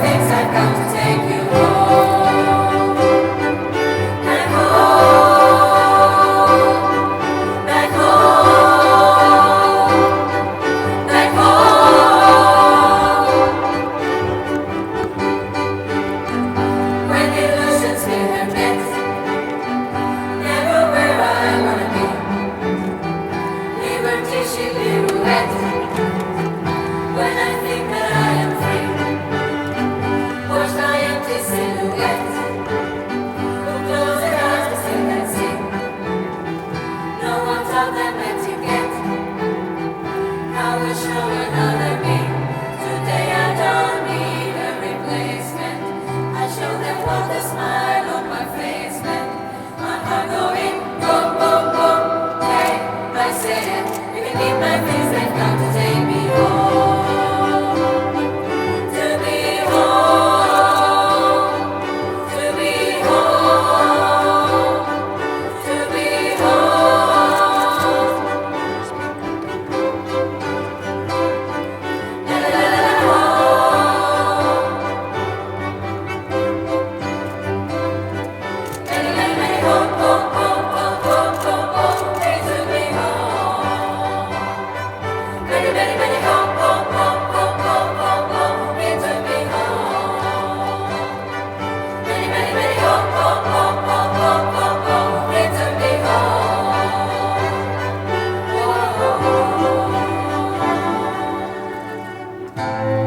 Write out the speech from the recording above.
Things I've come to take you home, back home, back home, back home. When illusions feel her bent, never where I wanna be. Liberty she pirouette. When I think that I am free, watch my empty silhouette. Who close their eyes to still can see. No one taught them where to get. I will show another me. Today I don't need a replacement. I show them what the smile on my face meant. My heart going boom, boom, boom. Hey, I said, you can keep my things, they've come to take me home. Thank you.